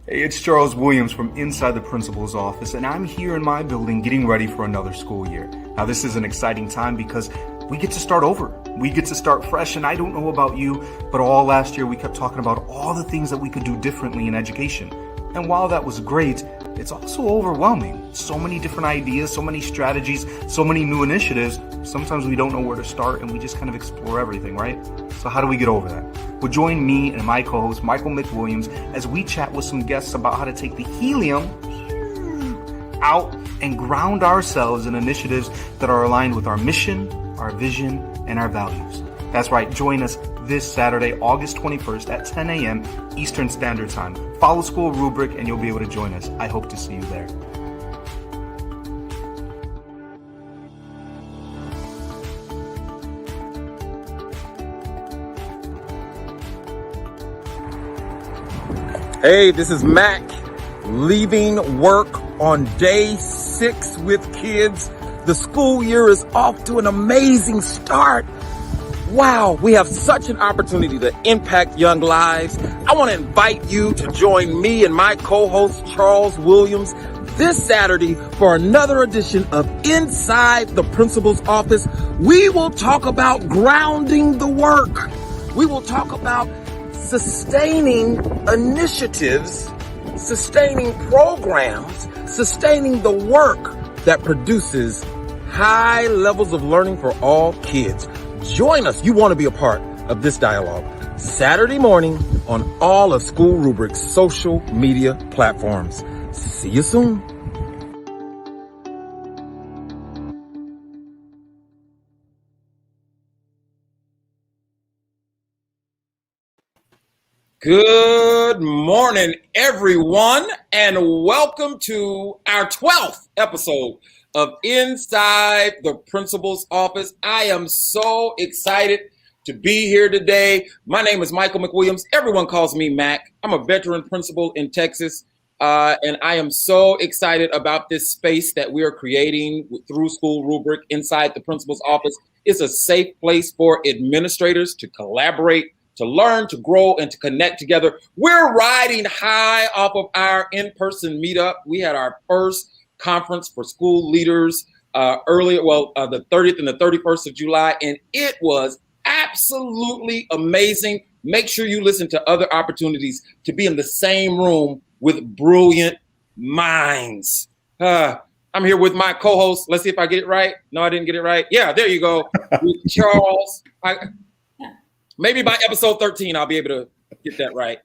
Hey, it's Charles Williams from inside the principal's office, and I'm here in my building getting ready for another school year. Now, this is an exciting time because we get to start over. We get to start fresh, and I don't know about you, but all last year we kept talking about all the things that we could do differently in education. And while that was great, it's also overwhelming. So many different ideas, so many strategies, so many new initiatives. Sometimes we don't know where to start and we just kind of explore everything, right? So how do we get over that? Well, join me and my co-host, Michael McWilliams, as we chat with some guests about how to take the helium out and ground ourselves in initiatives that are aligned with our mission, our vision, and our values. That's right. Join us this Saturday, August 21st at 10 a.m. Eastern Standard Time. Follow SchoolRubric and you'll be able to join us. I hope to see you there. Hey, this is Mac, leaving work on day 6 with kids. The school year is off to an amazing start. Wow, we have such an opportunity to impact young lives. I want to invite you to join me and my co-host Charles Williams this Saturday for another edition of Inside the Principal's Office. We will talk about grounding the work. We will talk about sustaining initiatives, sustaining programs, sustaining the work that produces high levels of learning for all kids. Join us. You want to be a part of this dialogue Saturday morning on all of SchoolRubric's social media platforms. See you soon. Good morning, everyone, and welcome to our 12th episode of Inside the Principal's Office. I am so excited to be here today. My name is Michael McWilliams. Everyone calls me Mac. I'm a veteran principal in Texas, and I am so excited about this space that we are creating through SchoolRubric Inside the Principal's Office. It's a safe place for administrators to collaborate, to learn, to grow, and to connect together. We're riding high off of our in-person meetup. We had our first conference for school leaders the 30th and the 31st of July, and it was absolutely amazing. Make sure you listen to other opportunities to be in the same room with brilliant minds. I'm here with my co-host. Let's see if I get it right. No, I didn't get it right. Yeah, there you go. With Charles. Maybe by episode 13, I'll be able to get that right.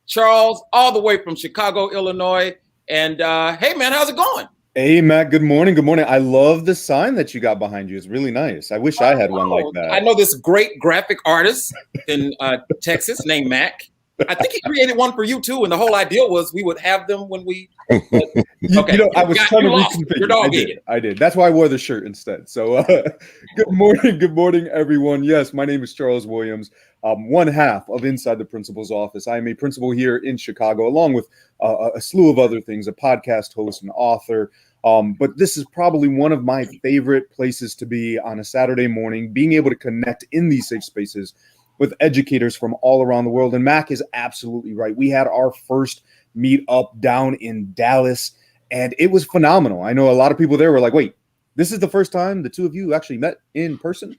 Charles, all the way from Chicago, Illinois. And hey, man, how's it going? Hey, Matt, good morning. Good morning. I love the sign that you got behind you. It's really nice. I wish I had one like that. I know this great graphic artist in Texas named Mac. I think he created one for you, too. And the whole idea was we would have them when we... Okay. I was trying to reconfigure. I did. That's why I wore the shirt instead. So good morning. Good morning, everyone. Yes, my name is Charles Williams. One half of Inside the Principal's Office. I am a principal here in Chicago, along with a slew of other things, a podcast host, an author. But this is probably one of my favorite places to be on a Saturday morning, being able to connect in these safe spaces with educators from all around the world. And Mac is absolutely right. We had our first meet up down in Dallas, and it was phenomenal. I know a lot of people there were like, wait, this is the first time the two of you actually met in person?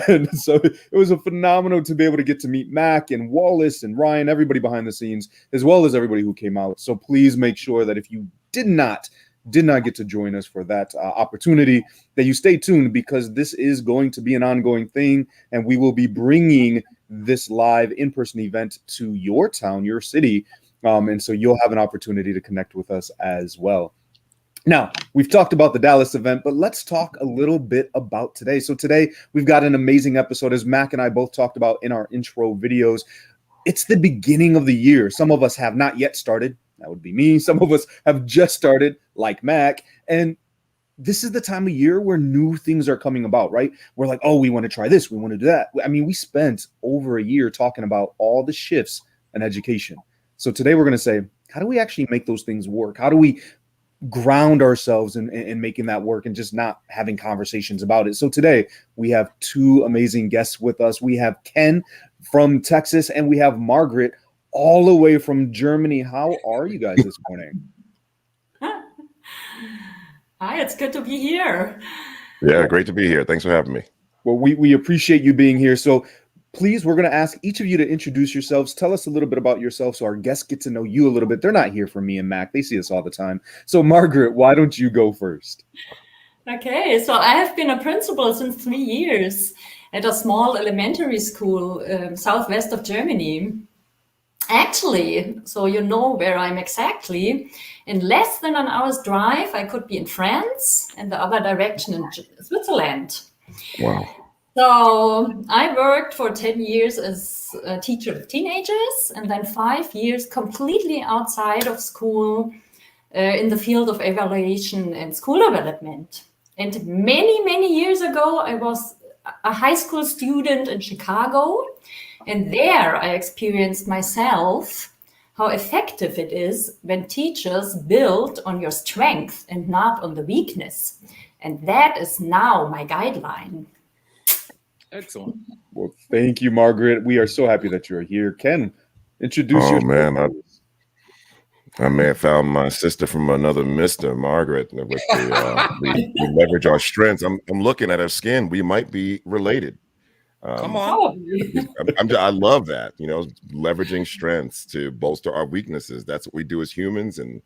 And so it was a phenomenal to be able to get to meet Mac and Wallace and Ryan, everybody behind the scenes, as well as everybody who came out. So please make sure that if you did not get to join us for that opportunity, that you stay tuned, because this is going to be an ongoing thing, and we will be bringing this live in-person event to your town, your city, and so you'll have an opportunity to connect with us as well. Now, we've talked about the Dallas event, but let's talk a little bit about today. So today, we've got an amazing episode, as Mac and I both talked about in our intro videos. It's the beginning of the year. Some of us have not yet started. That would be me. Some of us have just started, like Mac. And this is the time of year where new things are coming about, right? We're like, oh, we want to try this. We want to do that. I mean, we spent over a year talking about all the shifts in education. So today we're going to say, how do we actually make those things work? How do we ground ourselves in making that work and just not having conversations about it? So today we have two amazing guests with us. We have Ken from Texas, and we have Margarete all the way from Germany. How are you guys this morning? Hi, it's good to be here. Yeah, great to be here. Thanks for having me. Well, we appreciate you being here. So please, we're going to ask each of you to introduce yourselves. Tell us a little bit about yourself so our guests get to know you a little bit. They're not here for me and Mac. They see us all the time. So Margaret, why don't you go first? Okay, so I have been a principal since 3 years at a small elementary school southwest of Germany. Actually, so you know where I'm exactly, in less than an hour's drive, I could be in France and the other direction in Switzerland. Wow. So I worked for 10 years as a teacher of teenagers and then 5 years completely outside of school in the field of evaluation and school development. And many, many years ago, I was a high school student in Chicago. And there I experienced myself how effective it is when teachers build on your strength and not on the weakness. And that is now my guideline. Excellent. Well, thank you, Margaret. We are so happy that you're here. Ken, introduce yourself. Oh, man. I may have found my sister from another Mr. Margaret. With we leverage our strengths. I'm looking at her skin. We might be related. Come on. I love that, leveraging strengths to bolster our weaknesses. That's what we do as humans, and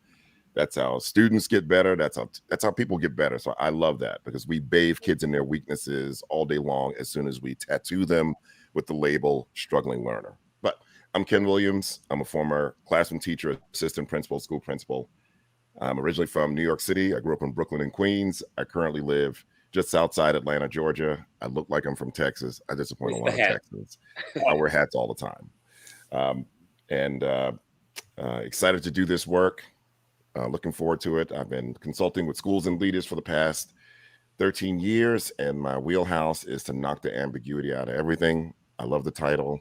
that's how students get better. That's how people get better. So I love that because we bathe kids in their weaknesses all day long as soon as we tattoo them with the label struggling learner. But I'm Ken Williams. I'm a former classroom teacher, assistant principal, school principal. I'm originally from New York City. I grew up in Brooklyn and Queens. I currently live just outside Atlanta, Georgia. I look like I'm from Texas. I disappoint a lot of Texans. I wear hats all the time. Excited to do this work. Looking forward to it. I've been consulting with schools and leaders for the past 13 years, and my wheelhouse is to knock the ambiguity out of everything. I love the title.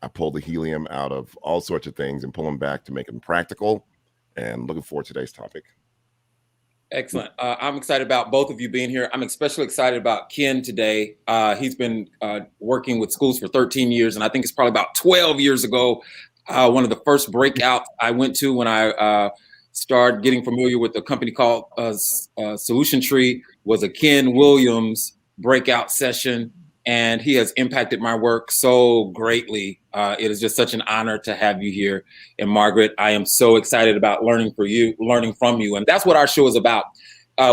I pull the helium out of all sorts of things and pull them back to make them practical, and looking forward to today's topic. Excellent. I'm excited about both of you being here. I'm especially excited about Ken today. He's been working with schools for 13 years, and I think it's probably about 12 years ago, one of the first breakouts I went to when I started getting familiar with a company called Solution Tree was a Ken Williams breakout session, and he has impacted my work so greatly. It is just such an honor to have you here. And Margaret, I am so excited about learning from you. And that's what our show is about.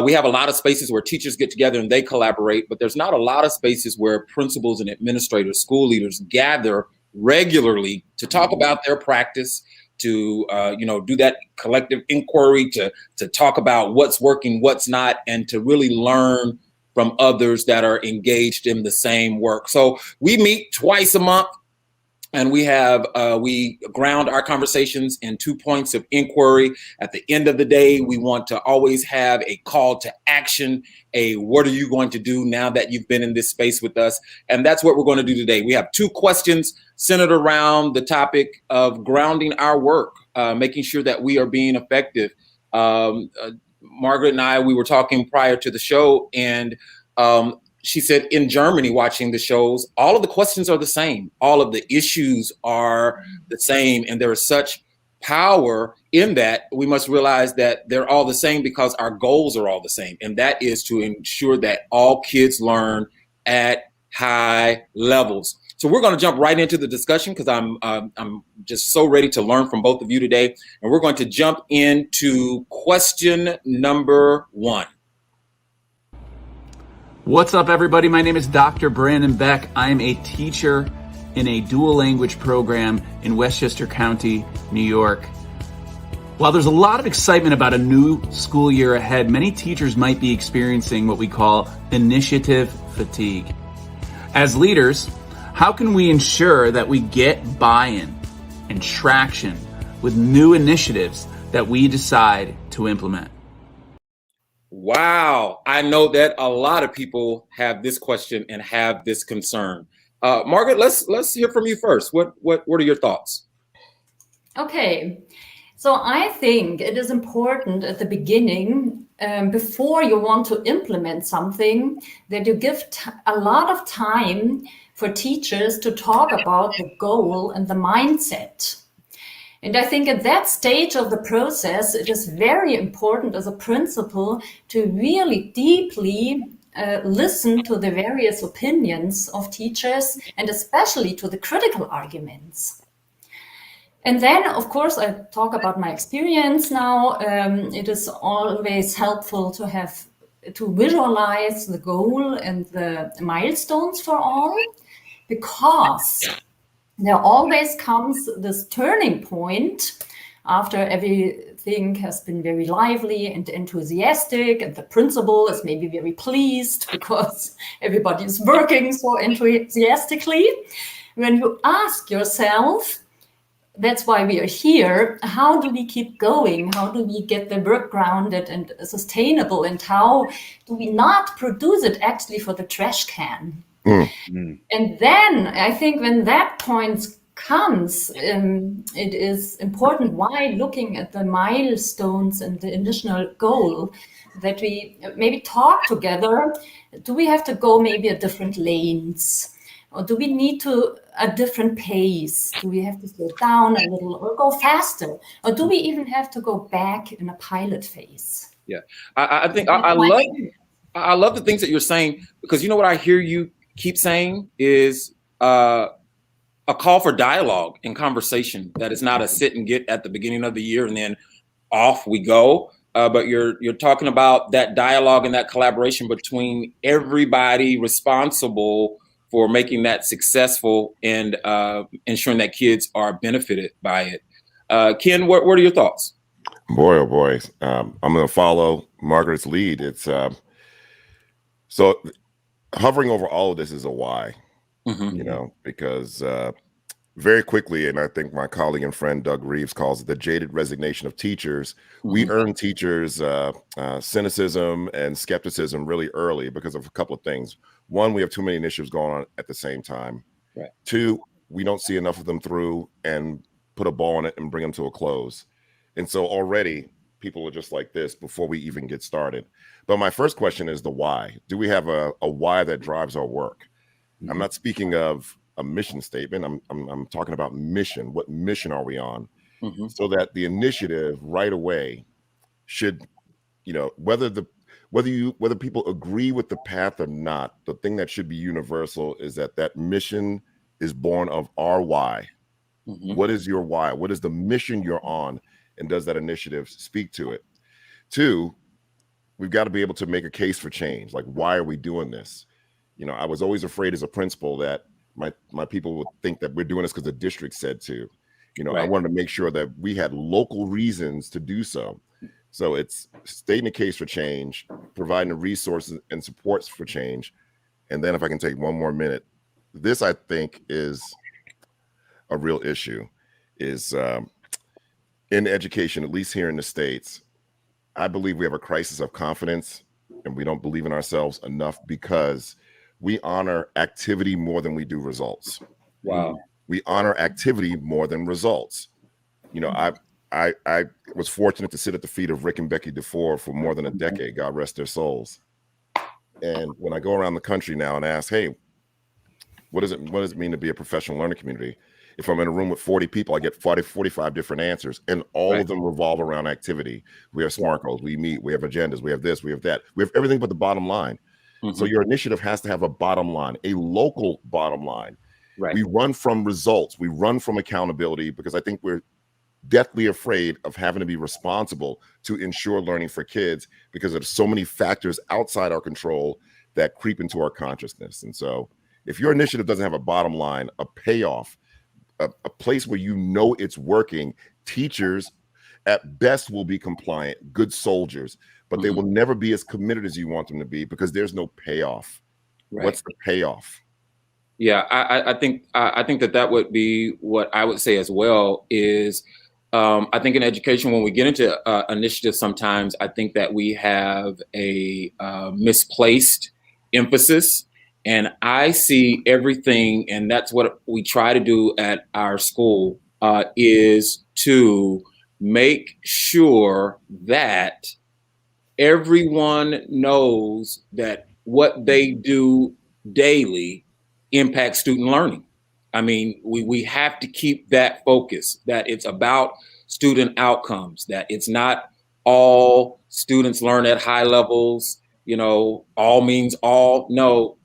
We have a lot of spaces where teachers get together and they collaborate, but there's not a lot of spaces where principals and administrators, school leaders gather regularly to talk about their practice, to do that collective inquiry, to talk about what's working, what's not, and to really learn from others that are engaged in the same work. So we meet twice a month, and we ground our conversations in 2 points of inquiry. At the end of the day, we want to always have a call to action, what are you going to do now that you've been in this space with us? And that's what we're going to do today. We have 2 questions centered around the topic of grounding our work, making sure that we are being effective. Margaret and I, we were talking prior to the show, and she said in Germany, watching the shows, all of the questions are the same. All of the issues are the same. And there is such power in that. We must realize that they're all the same because our goals are all the same. And that is to ensure that all kids learn at high levels. So we're going to jump right into the discussion because I'm just so ready to learn from both of you today. And we're going to jump into question number 1. What's up, everybody? My name is Dr. Brandon Beck. I am a teacher in a dual language program in Westchester County, New York. While there's a lot of excitement about a new school year ahead, many teachers might be experiencing what we call initiative fatigue. As leaders, how can we ensure that we get buy-in and traction with new initiatives that we decide to implement? Wow. I know that a lot of people have this question and have this concern. Margaret, let's hear from you first. What are your thoughts? Okay. So I think it is important at the beginning, before you want to implement something, that you give a lot of time for teachers to talk about the goal and the mindset. And I think at that stage of the process, it is very important as a principal to really deeply listen to the various opinions of teachers and especially to the critical arguments. And then, of course, I talk about my experience now. It is always helpful to visualize the goal and the milestones for all, because there always comes this turning point after everything has been very lively and enthusiastic, and the principal is maybe very pleased because everybody is working so enthusiastically. When you ask yourself, that's why we are here, how do we keep going? How do we get the work grounded and sustainable? And how do we not produce it actually for the trash can? And then I think when that point comes, it is important, why looking at the milestones and the initial goal, that we maybe talk together. Do we have to go maybe at different lanes? Or do we need a different pace? Do we have to slow down a little or go faster? Or do we even have to go back in a pilot phase? Yeah, I think I love the things that you're saying, because you know what I hear you keep saying is a call for dialogue and conversation. That is not a sit and get at the beginning of the year and then off we go. But you're talking about that dialogue and that collaboration between everybody responsible for making that successful and ensuring that kids are benefited by it. Ken, what are your thoughts? Boy, oh boy. I'm going to follow Margaret's lead. It's so hovering over all of this is a why, you know, because very quickly, and I think my colleague and friend Doug Reeves calls it the jaded resignation of teachers. We earn teachers cynicism and skepticism really early because of a couple of things. One, we have too many initiatives going on at the same time. Right. Two, we don't see enough of them through and put a ball in it and bring them to a close. And so already people are just like this before we even get started. But my first question is the why. Do we have a why that drives our work? I'm not speaking of a mission statement. I'm talking about mission. What mission are we on? So that the initiative right away should, you know, whether people agree with the path or not, the thing that should be universal is that mission is born of our why. What is your why? What is the mission you're on? And does that initiative speak to it? Two, we've got to be able to make a case for change. Like, why are we doing this? You know, I was always afraid as a principal that my people would think that we're doing this because the district said to. You know, I wanted to make sure that we had local reasons to do so. So it's stating a case for change, providing the resources and supports for change. And then if I can take one more minute, this I think is a real issue, is in education, at least here in the States, I believe we have a crisis of confidence and we don't believe in ourselves enough because we honor activity more than we do results. Wow. We honor activity more than results. You know, I was fortunate to sit at the feet of Rick and Becky DeFore for more than a decade, God rest their souls. And when I go around the country now and ask, hey, what does it mean to be a professional learning community? If I'm in a room with 40 people, I get 45 different answers, and all of them revolve around activity. We have SMART goals, we meet, we have agendas, we have this, we have that. We have everything but the bottom line. So your initiative has to have a bottom line, a local bottom line. Right. We run from results. We run from accountability because I think we're deathly afraid of having to be responsible to ensure learning for kids because there's so many factors outside our control that creep into our consciousness. And so if your initiative doesn't have a bottom line, a payoff, a place where you know it's working, teachers at best will be compliant, good soldiers, but they will never be as committed as you want them to be because there's no payoff. Right. What's the payoff? Yeah, I think that would be what I would say as well is I think in education, when we get into initiatives, sometimes I think that we have a misplaced emphasis. And I see everything, and that's what we try to do at our school, is to make sure that everyone knows that what they do daily impacts student learning. I mean, we have to keep that focus, that it's about student outcomes, that it's not all students learn at high levels, all means all. No,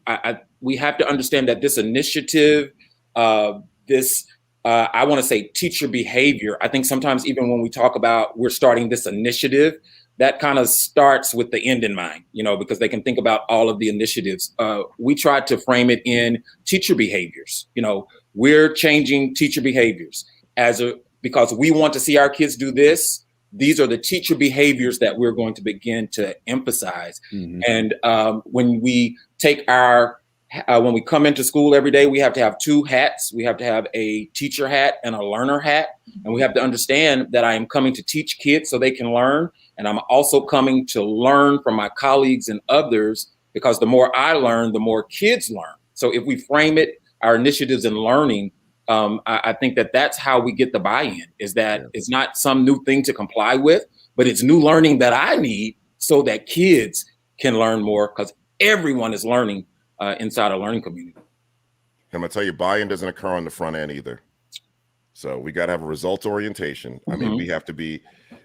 we have to understand that this initiative, I want to say teacher behavior. I think sometimes even when we talk about we're starting this initiative, that kind of starts with the end in mind, because they can think about all of the initiatives. We try to frame it in teacher behaviors. We're changing teacher behaviors because we want to see our kids do this. These are the teacher behaviors that we're going to begin to emphasize. Mm-hmm. And when we take when we come into school every day, we have to have two hats. We have to have a teacher hat and a learner hat. And we have to understand that I am coming to teach kids so they can learn. And I'm also coming to learn from my colleagues and others, because the more I learn, the more kids learn. So if we frame it, our initiatives in learning, I think that's how we get the buy-in, is that it's not some new thing to comply with, but it's new learning that I need so that kids can learn more, because everyone is learning inside a learning community. I'm gonna tell you, buy-in doesn't occur on the front end either. So we got to have a results orientation. I mean, we have to be,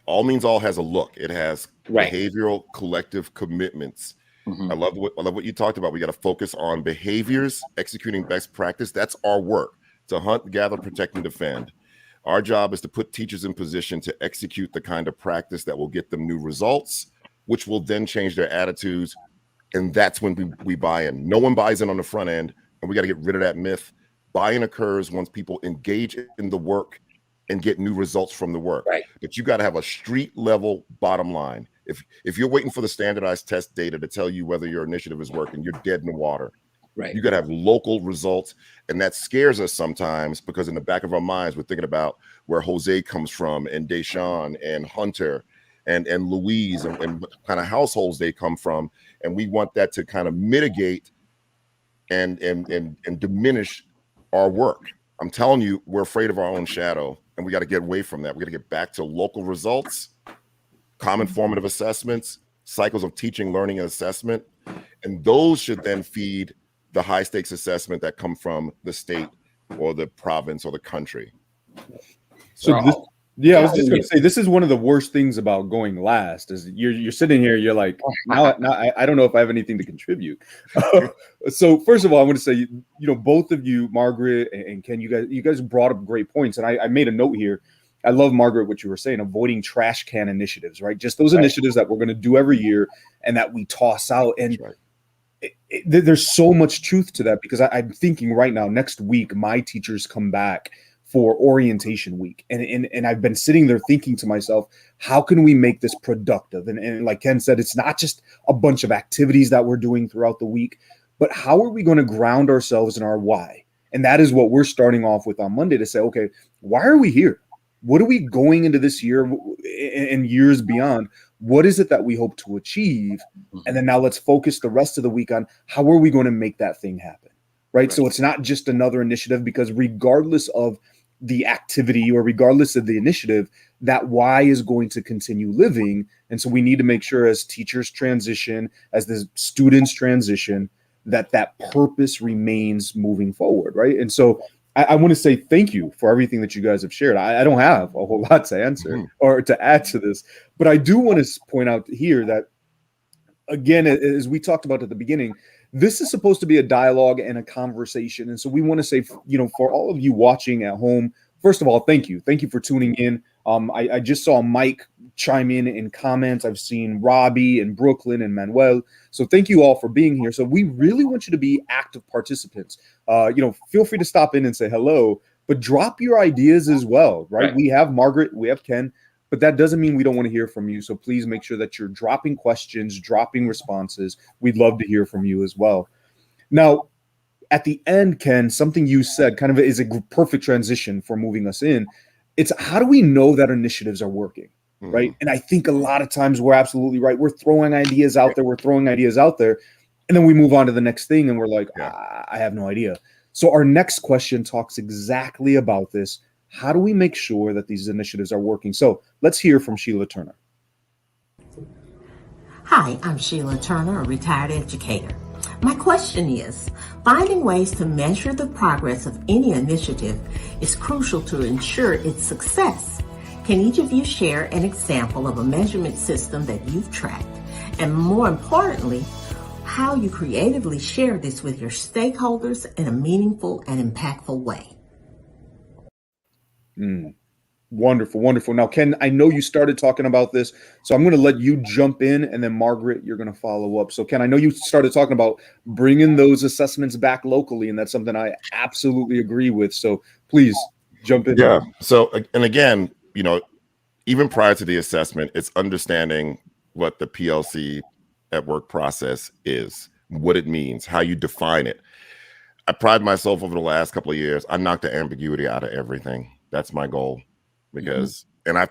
all means all has a look. It has behavioral collective commitments. I love what you talked about. We got to focus on behaviors, executing best practice. That's our work, to hunt, gather, protect, and defend. Our job is to put teachers in position to execute the kind of practice that will get them new results, which will then change their attitudes. And that's when we buy in. No one buys in on the front end, and we got to get rid of that myth. Buy-in occurs once people engage in the work and get new results from the work. Right. But you got to have a street level bottom line. If you're waiting for the standardized test data to tell you whether your initiative is working, you're dead in the water. Right. You got to have local results. And that scares us sometimes, because in the back of our minds, we're thinking about where Jose comes from, and Deshaun and Hunter and Louise, and what kind of households they come from. And we want that to kind of mitigate and diminish our work. I'm telling you, we're afraid of our own shadow, and we got to get away from that. We got to get back to local results, common formative assessments, cycles of teaching, learning, and assessment. And those should then feed the high stakes assessment that come from the state or the province or the country. So I was just going to say, this is one of the worst things about going last, is you're sitting here, you're like, now I don't know if I have anything to contribute. So first of all, I want to say, both of you, Margaret and Ken, you guys brought up great points. And I made a note here. I love, Margaret, what you were saying, avoiding trash can initiatives, right? Just those initiatives that we're going to do every year and that we toss out. And there's so much truth to that, because I'm thinking right now, next week, my teachers come back for orientation week. And I've been sitting there thinking to myself, how can we make this productive? And like Ken said, it's not just a bunch of activities that we're doing throughout the week, but how are we going to ground ourselves in our why? And that is what we're starting off with on Monday, to say, okay, why are we here? What are we going into this year and years beyond? What is it that we hope to achieve? And then now let's focus the rest of the week on how are we going to make that thing happen, right? So it's not just another initiative, because regardless of the activity or regardless of the initiative, that why is going to continue living. And so we need to make sure, as teachers transition, as the students transition, that purpose remains moving forward, right? And so I want to say thank you for everything that you guys have shared. I don't have a whole lot to answer or to add to this, but I do want to point out here that, again, as we talked about at the beginning, this is supposed to be a dialogue and a conversation. And so we want to say, for all of you watching at home, first of all, thank you. Thank you for tuning in. I just saw Mike chime in comments. I've seen Robbie and Brooklyn and Manuel. So thank you all for being here. So we really want you to be active participants. Feel free to stop in and say hello, but drop your ideas as well, right? We have Margaret, we have Ken, but that doesn't mean we don't want to hear from you. So please make sure that you're dropping questions, dropping responses. We'd love to hear from you as well. Now, at the end, Ken, something you said kind of is a perfect transition for moving us in. It's, how do we know that initiatives are working, right? And I think a lot of times we're absolutely right. We're throwing ideas out there. And then we move on to the next thing and we're like, I have no idea. So our next question talks exactly about this. How do we make sure that these initiatives are working? So let's hear from Sheila Turner. Hi, I'm Sheila Turner, a retired educator. My question is, finding ways to measure the progress of any initiative is crucial to ensure its success. Can each of you share an example of a measurement system that you've tracked? And more importantly, how you creatively share this with your stakeholders in a meaningful and impactful way? Wonderful, wonderful. Now, Ken, I know you started talking about this, so I'm going to let you jump in, and then Margaret, you're going to follow up. So, Ken, I know you started talking about bringing those assessments back locally, and that's something I absolutely agree with. So, please jump in. Yeah. So, and again, you know, even prior to the assessment, it's understanding what the PLC at work process is, what it means, how you define it. I pride myself over the last couple of years. I knocked the ambiguity out of everything. That's my goal. Because and I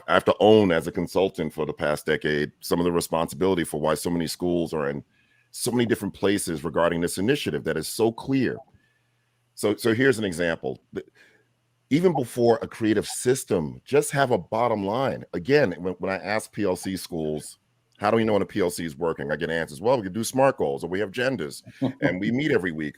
have to own as a consultant for the past decade some of the responsibility for why so many schools are in so many different places regarding this initiative that is so clear. So here's an example. Even before a creative system, just have a bottom line. Again, when I ask PLC schools, how do we know when a PLC is working? I get answers. Well, we can do SMART goals, or we have genders, and we meet every week.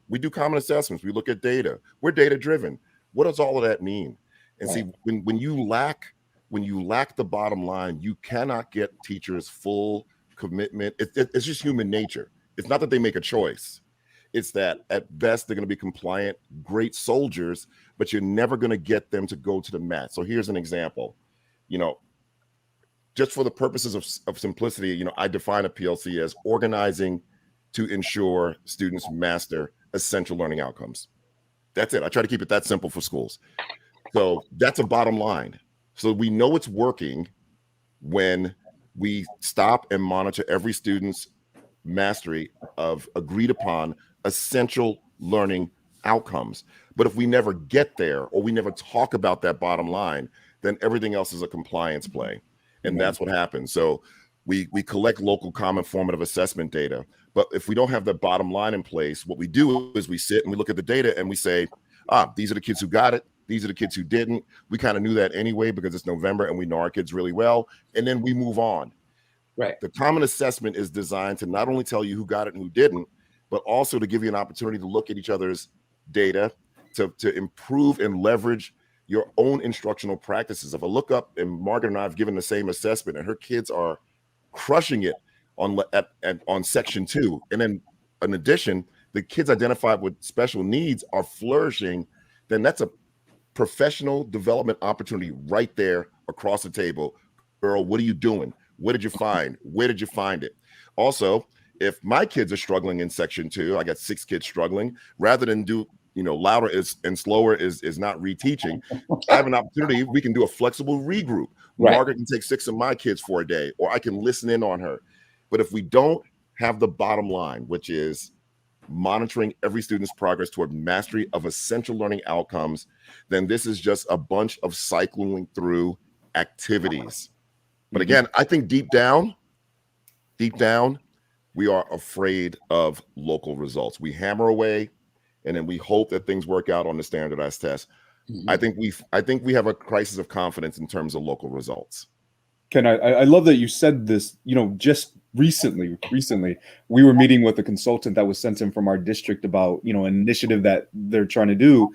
We do common assessments. We look at data. We're data driven. What does all of that mean? And see, when you lack the bottom line, you cannot get teachers full commitment. It's just human nature. It's not that they make a choice. It's that at best they're going to be compliant, great soldiers, but you're never going to get them to go to the mat. So here's an example. You know, just for the purposes of simplicity, you know, I define a PLC as organizing to ensure students master essential learning outcomes. That's it. I try to keep it that simple for schools. So that's a bottom line. So we know it's working when we stop and monitor every student's mastery of agreed upon essential learning outcomes. But if we never get there, or we never talk about that bottom line, then everything else is a compliance play. And that's what happens. So we collect local common formative assessment data. But if we don't have the bottom line in place, what we do is we sit and we look at the data and we say, these are the kids who got it. These are the kids who didn't. We kind of knew that anyway because it's November and we know our kids really well. And then we move on. Right. The common assessment is designed to not only tell you who got it and who didn't, but also to give you an opportunity to look at each other's data, to improve and leverage your own instructional practices. If I look up, and Margaret and I have given the same assessment, and her kids are crushing it on section 2. And then in addition, the kids identified with special needs are flourishing, then that's a professional development opportunity right there across the table. Girl, what are you doing? What did you find? Where did you find it? Also, if my kids are struggling in section 2, I got 6 kids struggling, rather than do, you know, louder and slower is not reteaching. I have an opportunity. We can do a flexible regroup. Right. Margaret can take 6 of my kids for a day, or I can listen in on her. But if we don't have the bottom line, which is monitoring every student's progress toward mastery of essential learning outcomes, then this is just a bunch of cycling through activities. But again, I think deep down, we are afraid of local results. We hammer away, and then we hope that things work out on the standardized test. I think we have a crisis of confidence in terms of local results. Ken, I love that you said this. You know, just recently, we were meeting with a consultant that was sent in from our district about, you know, an initiative that they're trying to do.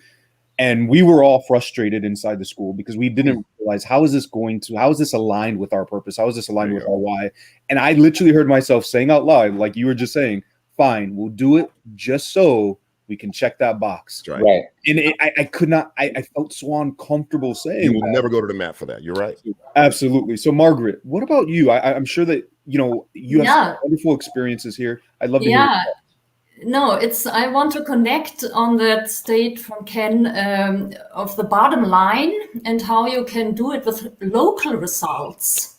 And we were all frustrated inside the school because we didn't realize how is this aligned with our purpose? How is this aligned with our why? And I literally heard myself saying out loud, like you were just saying, fine, we'll do it just so we can check that box. Right. And I felt so uncomfortable saying you will never go to the mat for that. You're right. Absolutely. So Margaret, what about you? I'm sure that, you know, you have some wonderful experiences here. I'd love to hear that. No, I want to connect on that state from Ken of the bottom line and how you can do it with local results.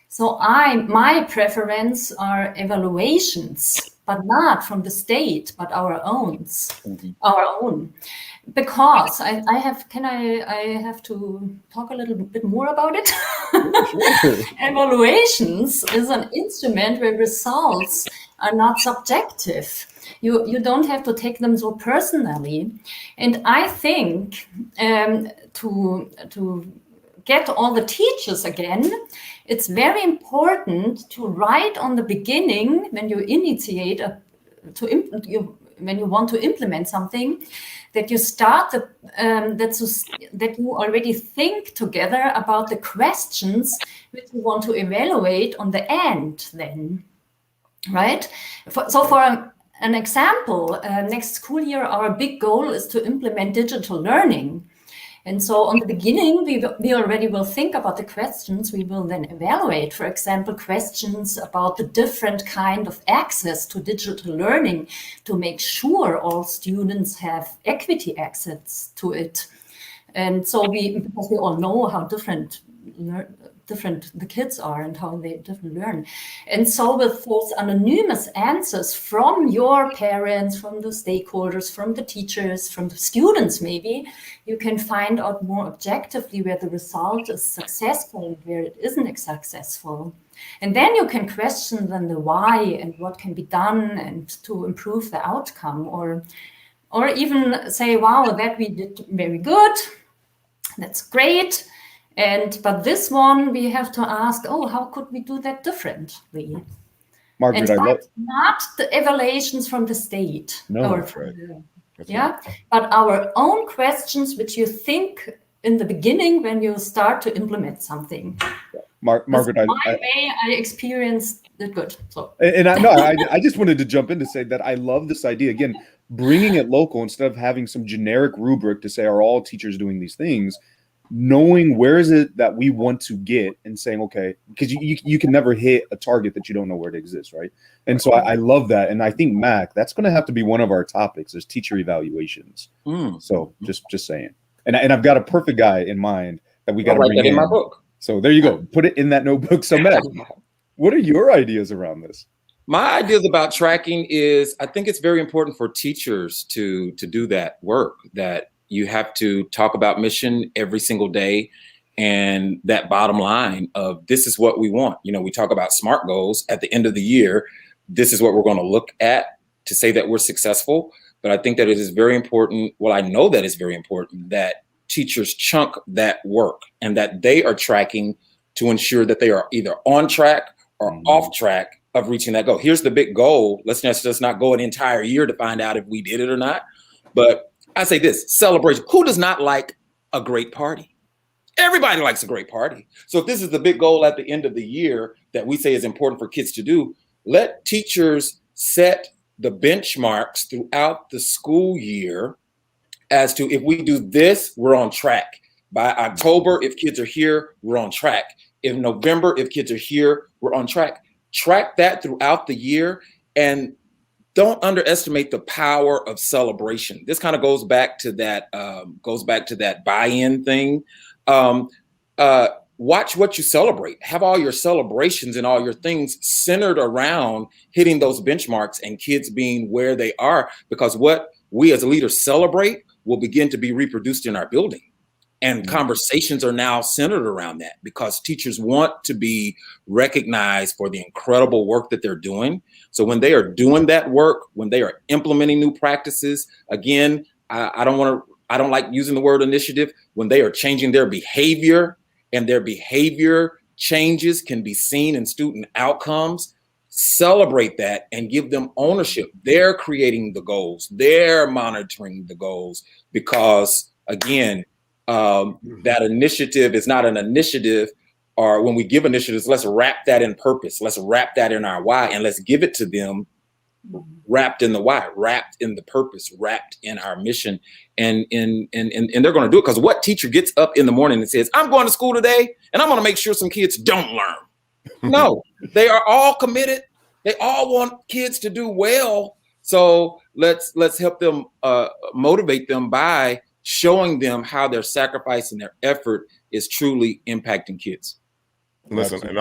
So my preference are evaluations, but not from the state, but our own. Because I have to talk a little bit more about it. Sure. Evaluations is an instrument where results are not subjective. You don't have to take them so personally. And I think to get all the teachers again, it's very important to write on the beginning when you initiate a when you want to implement something, that you start that you already think together about the questions which you want to evaluate on the end then, right? For an example, next school year, our big goal is to implement digital learning. And so on the beginning, we already will think about the questions. We will then evaluate, for example, questions about the different kind of access to digital learning to make sure all students have equity access to it. And so because we all know how different the kids are and how they different learn. And so with those anonymous answers from your parents, from the stakeholders, from the teachers, from the students maybe, you can find out more objectively where the result is successful and where it isn't successful. And then you can question then the why and what can be done and to improve the outcome, or even say, wow, that we did very good, that's great. But this one, we have to ask, how could we do that differently? Margaret, not the evaluations from the state. No, that's right. But our own questions, which you think in the beginning when you start to implement something. Margaret, I experienced it good. So. I just wanted to jump in to say that I love this idea. Again, bringing it local instead of having some generic rubric to say, are all teachers doing these things? Knowing where is it that we want to get and saying, okay, because you can never hit a target that you don't know where it exists, right? And so I love that. And I think, Mac, that's going to have to be one of our topics is teacher evaluations. So just saying. And I've got a perfect guy in mind that we got to write bring that in my book. So there you go. Put it in that notebook. So Mac, what are your ideas around this? My ideas about tracking is I think it's very important for teachers to do that work, that you have to talk about mission every single day and that bottom line of this is what we want. We talk about SMART goals at the end of the year. This is what we're going to look at to say that we're successful. But I think that it is very important. Well, I know that it's very important that teachers chunk that work and that they are tracking to ensure that they are either on track or off track of reaching that goal. Here's the big goal. Let's just not go an entire year to find out if we did it or not. But I say this, celebration. Who does not like a great party? Everybody likes a great party. So if this is the big goal at the end of the year that we say is important for kids to do, let teachers set the benchmarks throughout the school year as to if we do this, we're on track. By October, if kids are here, we're on track. In November, if kids are here, we're on track. Track that throughout the year and don't underestimate the power of celebration. This kind of goes back to that buy-in thing. Watch what you celebrate. Have all your celebrations and all your things centered around hitting those benchmarks and kids being where they are, because what we as leaders celebrate will begin to be reproduced in our building. And conversations are now centered around that because teachers want to be recognized for the incredible work that they're doing. So when they are doing that work, when they are implementing new practices, again, I don't like using the word initiative, when they are changing their behavior and their behavior changes can be seen in student outcomes, celebrate that and give them ownership. They're creating the goals. They're monitoring the goals because, again, that initiative is not an initiative, or when we give initiatives, let's wrap that in purpose. Let's wrap that in our why and let's give it to them wrapped in the why, wrapped in the purpose, wrapped in our mission. And they're going to do it because what teacher gets up in the morning and says, I'm going to school today and I'm going to make sure some kids don't learn. No, they are all committed. They all want kids to do well. So let's help them motivate them by showing them how their sacrifice and their effort is truly impacting kids. Listen, and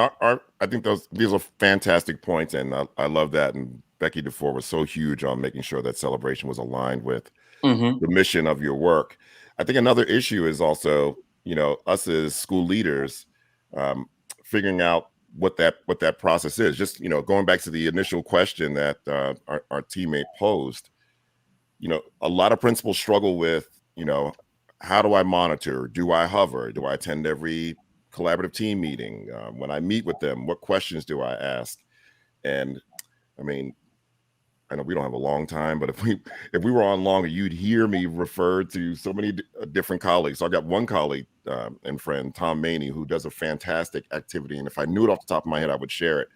I think these are fantastic points, and I love that. And Becky DeFore was so huge on making sure that celebration was aligned with the mission of your work. I think another issue is also, us as school leaders figuring out what that process is. Just going back to the initial question that our teammate posed. A lot of principals struggle with, how do I monitor? Do I hover? Do I attend every collaborative team meeting? When I meet with them, what questions do I ask? And I mean, I know we don't have a long time, but if we were on longer, you'd hear me refer to so many different colleagues. So I got one colleague and friend, Tom Maney, who does a fantastic activity. And if I knew it off the top of my head, I would share it,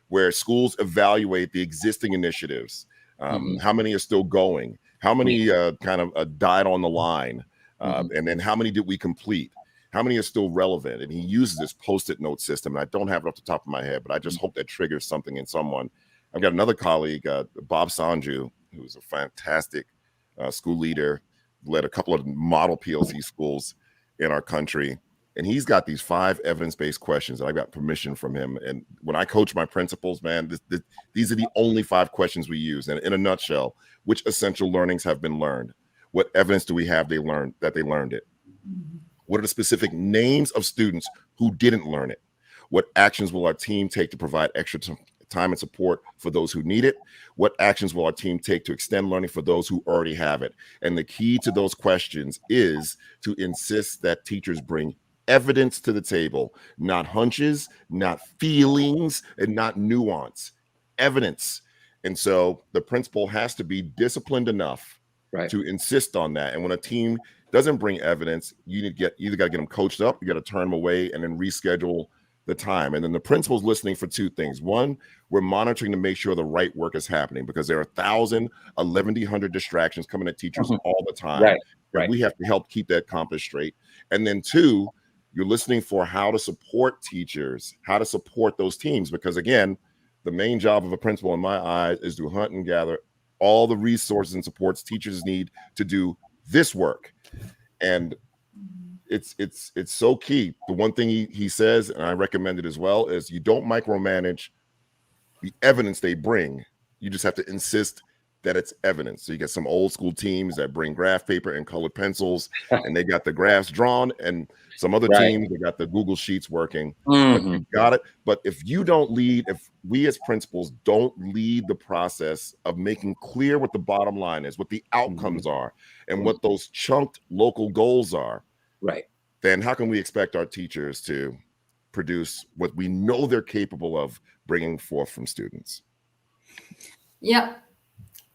where schools evaluate the existing initiatives. How many are still going? How many kind of died on the line? And then how many did we complete? How many are still relevant? And he uses this Post-it note system. And I don't have it off the top of my head, but I just hope that triggers something in someone. I've got another colleague, Bob Sanju, who's a fantastic school leader, led a couple of model PLC schools in our country. And he's got these 5 evidence-based questions, and I got permission from him. And when I coach my principals, man, these are the only 5 questions we use. And in a nutshell, which essential learnings have been learned? What evidence do we have they learned it? What are the specific names of students who didn't learn it? What actions will our team take to provide extra time and support for those who need it? What actions will our team take to extend learning for those who already have it? And the key to those questions is to insist that teachers bring evidence to the table, not hunches, not feelings, and not nuance. Evidence. And so the principal has to be disciplined enough to insist on that. And when a team doesn't bring evidence, you need to either got to get them coached up, you got to turn them away, and then reschedule the time. And then the principal's listening for 2 things. One, we're monitoring to make sure the right work is happening, because there are 1,000, 1,100 distractions coming at teachers all the time. Right. We have to help keep that compass straight. And then 2, you're listening for how to support teachers, how to support those teams. Because again, the main job of a principal in my eyes is to hunt and gather all the resources and supports teachers need to do this work. And it's so key. The one thing he says, and I recommend it as well, is you don't micromanage the evidence they bring. You just have to insist that it's evidence. So you get some old school teams that bring graph paper and colored pencils, and they got the graphs drawn, and some other teams, they got the Google Sheets working. But you got it. But if you don't lead, if we as principals don't lead the process of making clear what the bottom line is, what the outcomes are, and what those chunked local goals are, then how can we expect our teachers to produce what we know they're capable of bringing forth from students? Yeah,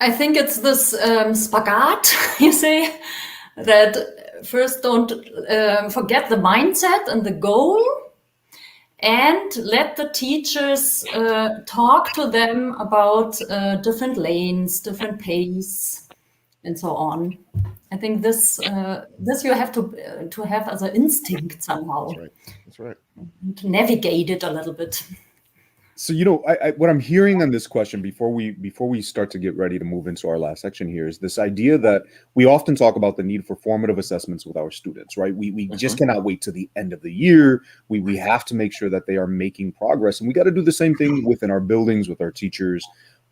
I think it's this spagat, you say, that first don't forget the mindset and the goal, and let the teachers talk to them about different lanes, different pace, and so on. I think this you have to have as an instinct somehow. That's right. To navigate it a little bit. So, I what I'm hearing on this question before we start to get ready to move into our last section here is this idea that we often talk about the need for formative assessments with our students, right? We just cannot wait to the end of the year. We have to make sure that they are making progress, and we got to do the same thing within our buildings with our teachers,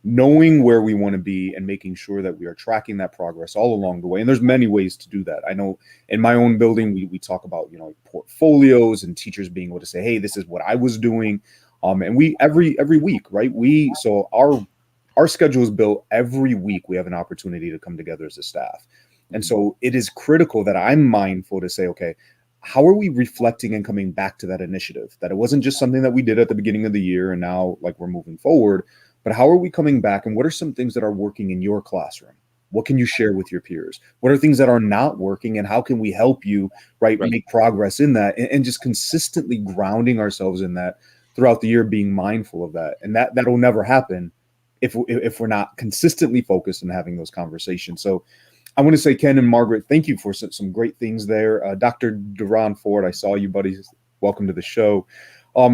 knowing where we want to be and making sure that we are tracking that progress all along the way. And there's many ways to do that. I know in my own building, we talk about, portfolios and teachers being able to say, hey, this is what I was doing. And we every week, right? So our schedule is built every week. We have an opportunity to come together as a staff. And so it is critical that I'm mindful to say, okay, how are we reflecting and coming back to that initiative? That it wasn't just something that we did at the beginning of the year and now like we're moving forward, but how are we coming back, and what are some things that are working in your classroom? What can you share with your peers? What are things that are not working, and how can we help you, right. make progress in that, and just consistently grounding ourselves in that throughout the year, being mindful of that. And that'll never happen if we're not consistently focused on having those conversations. So I want to say, Ken and Margaret, thank you for some great things there. Dr. Duran Ford, I saw you, buddy. Welcome to the show.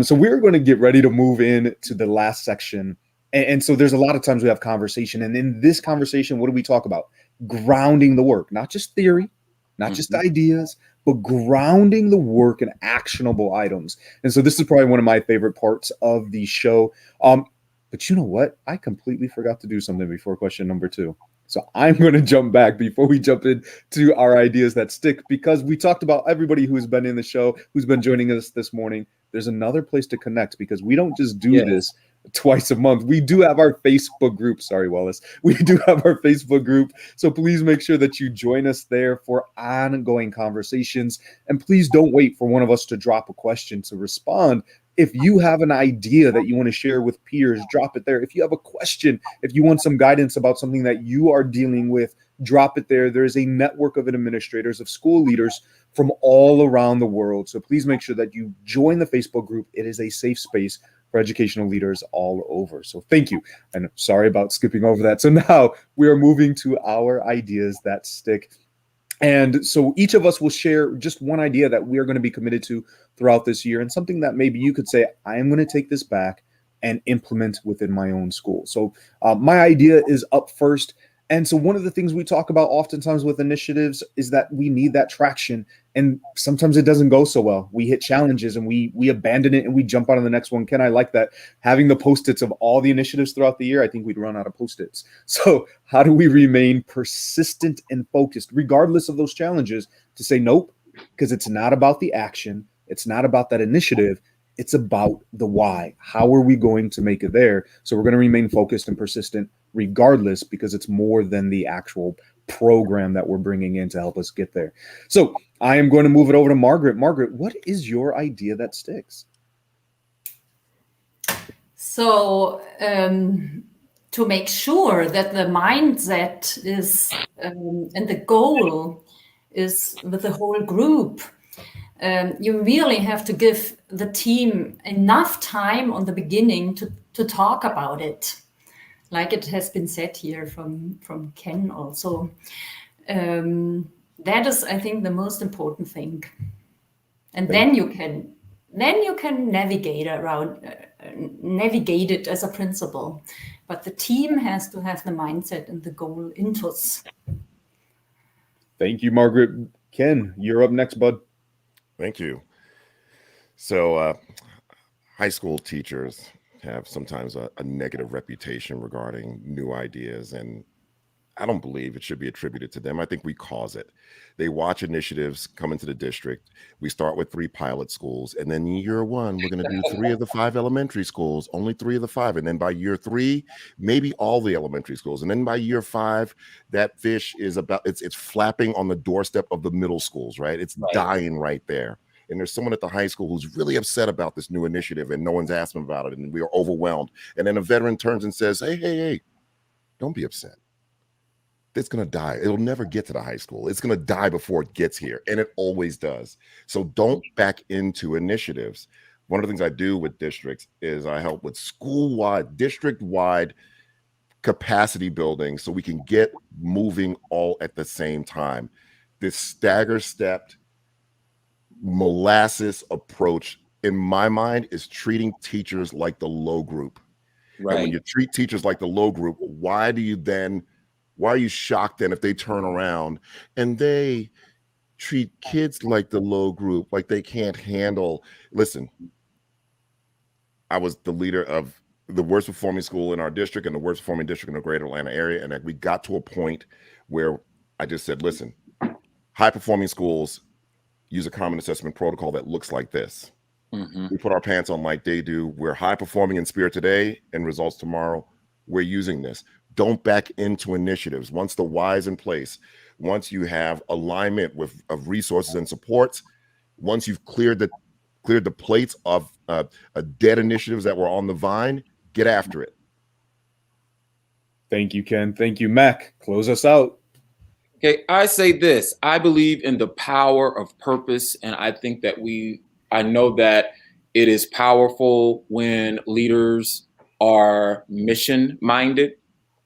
So we're going to get ready to move in to the last section. And so there's a lot of times we have conversation. And in this conversation, what do we talk about? Grounding the work, not just theory, not just ideas, but grounding the work in actionable items. And so this is probably one of my favorite parts of the show. But you know what? I completely forgot to do something before question number 2. So I'm going to jump back before we jump into our ideas that stick, because we talked about everybody who's been in the show, who's been joining us this morning. There's another place to connect, because we don't just do this twice a month. We do have our Facebook group. Sorry, Wallace. We do have our Facebook group. So please make sure that you join us there for ongoing conversations. And please don't wait for one of us to drop a question to respond. If you have an idea that you want to share with peers, drop it there. If you have a question, if you want some guidance about something that you are dealing with, drop it there. There is a network of administrators, of school leaders from all around the world. So please make sure that you join the Facebook group. It is a safe space for educational leaders all over. So thank you. And sorry about skipping over that. So now we are moving to our ideas that stick. And so each of us will share just one idea that we are going to be committed to throughout this year, and something that maybe you could say, I am going to take this back and implement within my own school. So my idea is up first. And so one of the things we talk about oftentimes with initiatives is that we need that traction. And sometimes it doesn't go so well. We hit challenges and we abandon it and we jump on to the next one. Ken, I like that. Having the Post-its of all the initiatives throughout the year, I think we'd run out of Post-its. So how do we remain persistent and focused, regardless of those challenges, to say nope, because it's not about the action. It's not about that initiative. It's about the why. How are we going to make it there? So we're going to remain focused and persistent regardless, because it's more than the actual program that we're bringing in to help us get there. So I am going to move it over to Margaret. Margaret, what is your idea that sticks? So to make sure that the mindset is and the goal is with the whole group, you really have to give the team enough time on the beginning to talk about it. Like it has been said here from Ken also. That is, I think, the most important thing. And then you can navigate it as a principal. But the team has to have the mindset and the goal intus. Thank you, Margaret. Ken, you're up next, bud. Thank you. So high school teachers have sometimes a negative reputation regarding new ideas, and I don't believe it should be attributed to them. I think we cause it. They watch initiatives come into the district. We start with 3 pilot schools, and then year 1, we're going to do 3 of the 5 elementary schools, only 3 of the 5. And then by year 3, maybe all the elementary schools. And then by year 5, that fish is it's flapping on the doorstep of the middle schools, right? It's dying right there. And there's someone at the high school who's really upset about this new initiative and no one's asked them about it. And we are overwhelmed. And then a veteran turns and says, hey, don't be upset. It's going to die. It'll never get to the high school. It's going to die before it gets here. And it always does. So don't back into initiatives. One of the things I do with districts is I help with school-wide, district-wide capacity building so we can get moving all at the same time. This stagger-stepped molasses approach, in my mind, is treating teachers like the low group. Right. And when you treat teachers like the low group, why are you shocked then if they turn around and they treat kids like the low group, like they can't handle? Listen, I was the leader of the worst performing school in our district and the worst performing district in the greater Atlanta area. And we got to a point where I just said, listen, high performing schools use a common assessment protocol that looks like this. Mm-hmm. We put our pants on like they do. We're high performing in spirit today and results tomorrow. We're using this. Don't back into initiatives. Once the why is in place, once you have alignment of resources and supports, once you've cleared the plates of dead initiatives that were on the vine, get after it. Thank you, Ken. Thank you, Mac. Close us out. Okay, I say this. I believe in the power of purpose, and I think that I know that it is powerful when leaders are mission-minded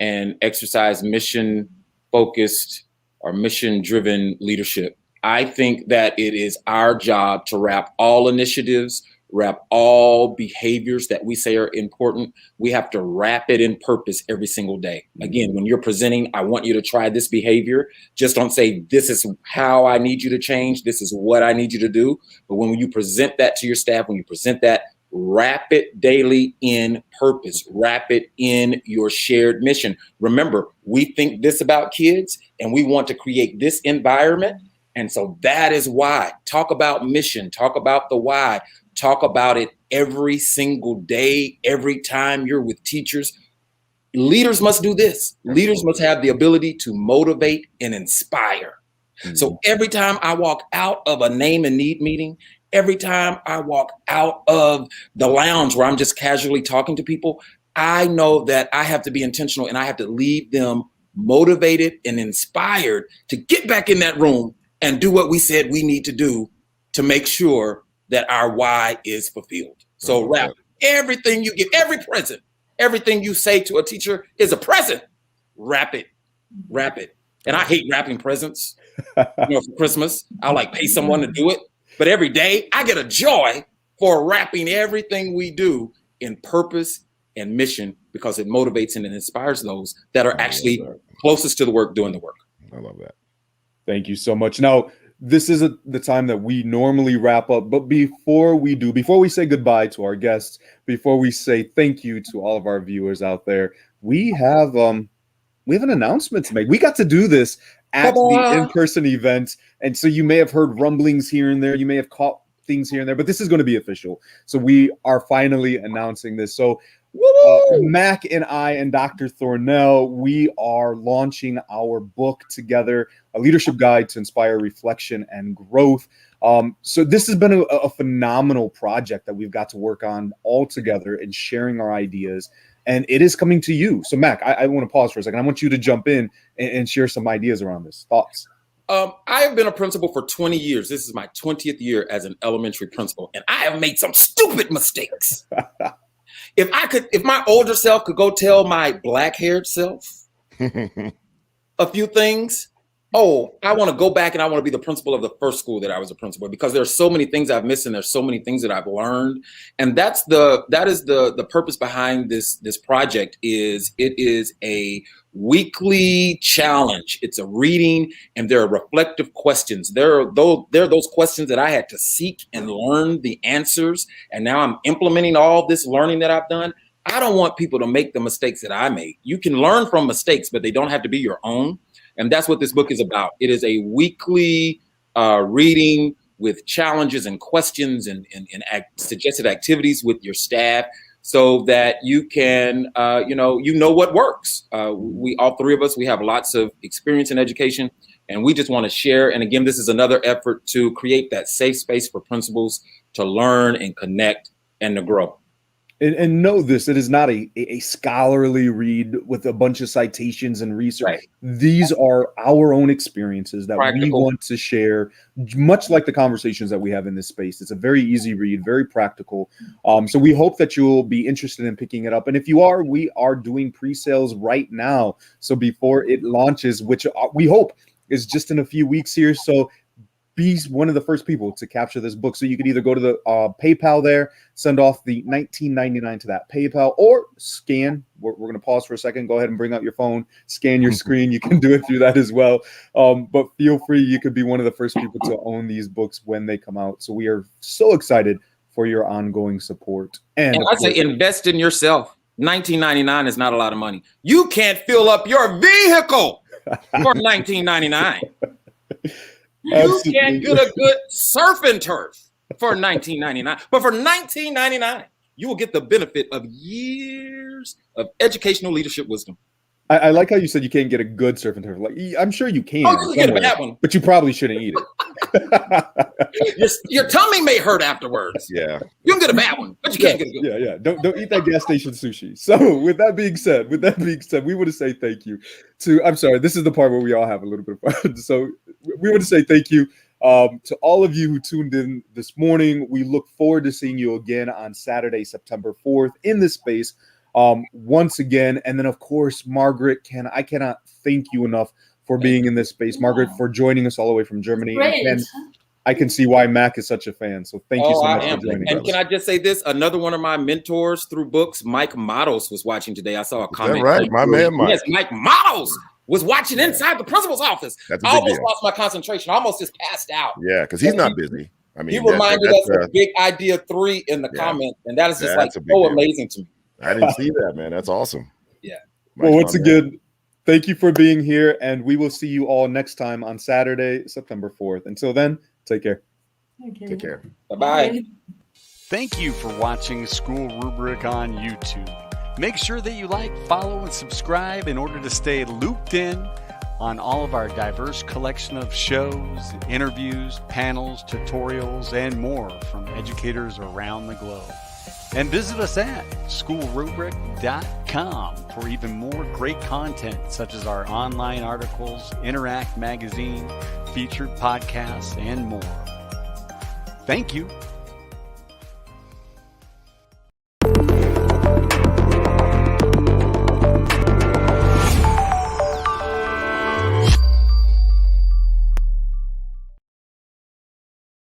and exercise mission-focused or mission-driven leadership. I think that it is our job to wrap all initiatives, wrap all behaviors that we say are important. We have to wrap it in purpose every single day. Again, when you're presenting, I want you to try this behavior. Just don't say, this is how I need you to change. This is what I need you to do. But when you present that to your staff, when you present that, wrap it daily in purpose. Wrap it in your shared mission. Remember, we think this about kids and we want to create this environment. And so that is why. Talk about mission. Talk about the why. Talk about it every single day, every time you're with teachers. Leaders must do this. Leaders must have the ability to motivate and inspire. So every time I walk out of a name and need meeting, every time I walk out of the lounge where I'm just casually talking to people, I know that I have to be intentional and I have to leave them motivated and inspired to get back in that room and do what we said we need to do to make sure that our why is fulfilled. So wrap everything you give, every present, everything you say to a teacher is a present. Wrap it. And I hate wrapping presents. For Christmas, I'll pay someone to do it. But every day I get a joy for wrapping everything we do in purpose and mission, because it motivates and it inspires those that are actually closest to the work doing the work. I love that. Thank you so much. Now, this is the time that we normally wrap up. But before we say goodbye to our guests, before we say thank you to all of our viewers out there, we have an announcement to make. We got to do this at the in-person event. And so you may have heard rumblings here and there. You may have caught things here and there, but this is going to be official. So we are finally announcing this. So Mac and I and Dr. Thornell, we are launching our book together, A Leadership Guide to Inspire Reflection and Growth. So this has been a phenomenal project that we've got to work on all together and sharing our ideas. And it is coming to you. So Mac, I want to pause for a second. I want you to jump in and share some ideas around this. Thoughts? I have been a principal for 20 years. This is my 20th year as an elementary principal, and I have made some stupid mistakes. If my older self could go tell my black-haired self a few things, I want to go back and I want to be the principal of the first school that I was a principal, because there's so many things I've missed and there's so many things that I've learned. And that is the purpose behind this project. It is a weekly challenge. It's a reading, and there are reflective questions. There are those questions that I had to seek and learn the answers. And now I'm implementing all this learning that I've done. I don't want people to make the mistakes that I made. You can learn from mistakes, but they don't have to be your own. And that's what this book is about. It is a weekly reading with challenges and questions and suggested activities with your staff, so that you can, what works. We, all three of us, we have lots of experience in education, and we just want to share. And again, this is another effort to create that safe space for principals to learn and connect and to grow. And know this, it is not a scholarly read with a bunch of citations and research. Right. These are our own experiences that we want to share, much like the conversations that we have in this space. It's a very easy read, very practical. So we hope that you'll be interested in picking it up. And if you are, we are doing pre-sales right now. So before it launches, which we hope is just in a few weeks here. So be one of the first people to capture this book. So you could either go to the PayPal there, send off the $19.99 to that PayPal, or scan. We're going to pause for a second. Go ahead and bring out your phone, scan your screen. You can do it through that as well. But feel free. You could be one of the first people to own these books when they come out. So we are so excited for your ongoing support. And I say invest in yourself. $19.99 is not a lot of money. You can't fill up your vehicle for $19.99. You can't get a good surf and turf for $19.99. But for $19.99, you will get the benefit of years of educational leadership wisdom. I like how you said you can't get a good surf and turf. Like, I'm sure you can, you get a bad one, but you probably shouldn't eat it. your tummy may hurt afterwards. Yeah, you can get a bad one, but you can't get a good one. Yeah. Don't eat that gas station sushi. So with that being said, we want to say thank you to. I'm sorry, this is the part where we all have a little bit of fun. So we want to say thank you to all of you who tuned in this morning. We look forward to seeing you again on Saturday, September 4th in this space. Once again, and then of course, Margaret, I cannot thank you enough for being in this space. Margaret, for joining us all the way from Germany. And I can see why Mac is such a fan. So thank you so much for joining us. And can I just say this? Another one of my mentors through books, Mike Models, was watching today. I saw a comment. Right, my man, Mike. Yes, Mike Models was watching inside the principal's office. I almost lost my concentration. I almost just passed out. Yeah, because he's not busy. I mean, he reminded us of Big Idea 3 in the comments, and that is just so amazing to me. I didn't see that, man. That's awesome. Yeah. Well, once again, thank you for being here, and we will see you all next time on Saturday, September 4th. Until then, take care. Take care. Bye-bye. Thank you for watching School Rubric on YouTube. Make sure that you like, follow, and subscribe in order to stay looped in on all of our diverse collection of shows, interviews, panels, tutorials, and more from educators around the globe. And visit us at SchoolRubric.com for even more great content, such as our online articles, Interact magazine, featured podcasts, and more. Thank you.